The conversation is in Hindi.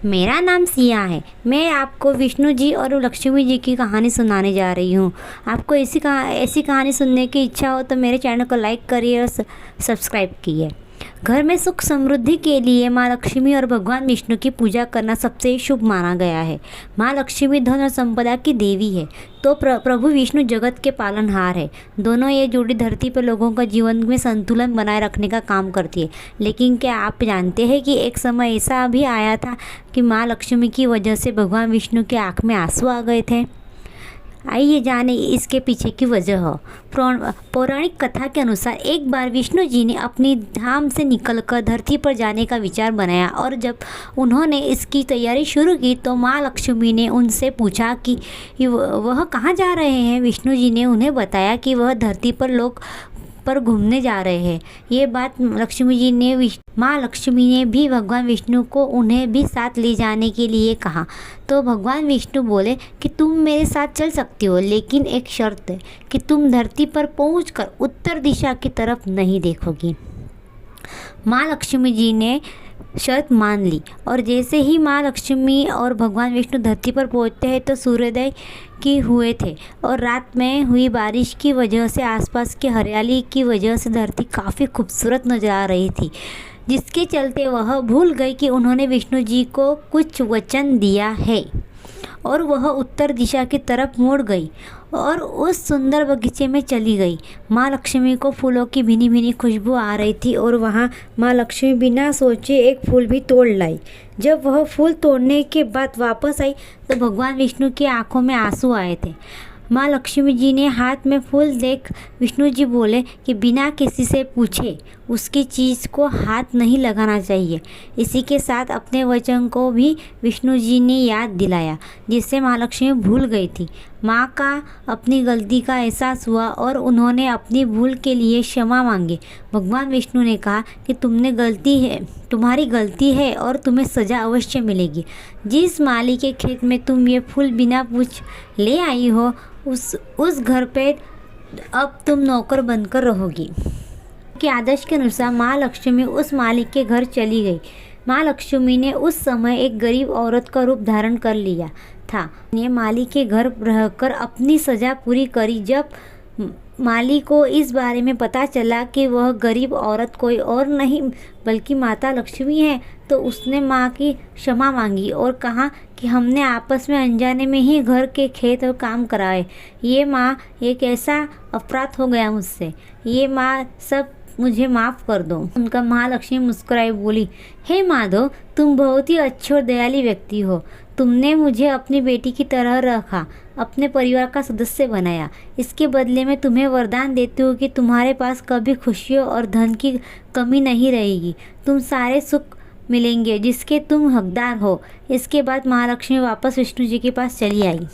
मेरा नाम सिया है। मैं आपको विष्णु जी और लक्ष्मी जी की कहानी सुनाने जा रही हूँ। आपको ऐसी कहानी सुनने की इच्छा हो तो मेरे चैनल को लाइक करिए और सब्सक्राइब कीजिए। घर में सुख समृद्धि के लिए माँ लक्ष्मी और भगवान विष्णु की पूजा करना सबसे शुभ माना गया है। माँ लक्ष्मी धन और संपदा की देवी है तो प्रभु विष्णु जगत के पालनहार है। दोनों ये जोड़ी धरती पर लोगों का जीवन में संतुलन बनाए रखने का काम करती है। लेकिन क्या आप जानते हैं कि एक समय ऐसा भी आया था कि माँ लक्ष्मी की वजह से भगवान विष्णु की आँख में आंसू आ गए थे। आइए जाने इसके पीछे की वजह हो। पौराणिक कथा के अनुसार एक बार विष्णु जी ने अपनी धाम से निकलकर धरती पर जाने का विचार बनाया और जब उन्होंने इसकी तैयारी शुरू की तो माँ लक्ष्मी ने उनसे पूछा कि वह कहाँ जा रहे हैं। विष्णु जी ने उन्हें बताया कि वह धरती पर घूमने जा रहे हैं। ये बात माँ लक्ष्मी ने भी भगवान विष्णु को उन्हें भी साथ ले जाने के लिए कहा तो भगवान विष्णु बोले कि तुम मेरे साथ चल सकती हो, लेकिन एक शर्त है कि तुम धरती पर पहुंचकर उत्तर दिशा की तरफ नहीं देखोगी। माँ लक्ष्मी जी ने शर्त मान ली और जैसे ही माँ लक्ष्मी और भगवान विष्णु धरती पर पहुंचते हैं तो सूर्योदय की हुए थे और रात में हुई बारिश की वजह से आसपास की हरियाली की वजह से धरती काफ़ी खूबसूरत नजर आ रही थी, जिसके चलते वह भूल गई कि उन्होंने विष्णु जी को कुछ वचन दिया है और वह उत्तर दिशा की तरफ मुड़ गई और उस सुंदर बगीचे में चली गई। माँ लक्ष्मी को फूलों की भीनी भीनी खुशबू आ रही थी और वहाँ माँ लक्ष्मी बिना सोचे एक फूल भी तोड़ लाई। जब वह फूल तोड़ने के बाद वापस आई तो भगवान विष्णु की आंखों में आंसू आए थे। माँ लक्ष्मी जी ने हाथ में फूल देख विष्णु जी बोले कि बिना किसी से पूछे उसकी चीज़ को हाथ नहीं लगाना चाहिए। इसी के साथ अपने वचन को भी विष्णु जी ने याद दिलाया, जिससे माँ लक्ष्मी भूल गई थी। माँ का अपनी गलती का एहसास हुआ और उन्होंने अपनी भूल के लिए क्षमा मांगी। भगवान विष्णु ने कहा कि तुम्हारी गलती है और तुम्हें सज़ा अवश्य मिलेगी। जिस माली के खेत में तुम ये फूल बिना पूछ ले आई हो उस घर पे अब तुम नौकर बनकर रहोगी। के आदेश के अनुसार माँ लक्ष्मी उस मालिक के घर चली गई। माँ लक्ष्मी ने उस समय एक गरीब औरत का रूप धारण कर लिया था। ये माली के घर रहकर अपनी सज़ा पूरी करी। जब माली को इस बारे में पता चला कि वह गरीब औरत कोई और नहीं बल्कि माता लक्ष्मी है तो उसने माँ की क्षमा मांगी और कहा कि हमने आपस में अनजाने में ही घर के खेत और काम कराए। ये माँ एक ऐसा अपराध हो गया मुझसे, ये माँ सब मुझे माफ़ कर दो। उनका माँ लक्ष्मी मुस्कुराई बोली, हे माधव, तुम बहुत ही अच्छे और दयालु व्यक्ति हो। तुमने मुझे अपनी बेटी की तरह रखा, अपने परिवार का सदस्य बनाया। इसके बदले में तुम्हें वरदान देती हूँ कि तुम्हारे पास कभी खुशियों और धन की कमी नहीं रहेगी। तुम सारे सुख मिलेंगे जिसके तुम हकदार हो। इसके बाद महालक्ष्मी वापस विष्णु जी के पास चली आई।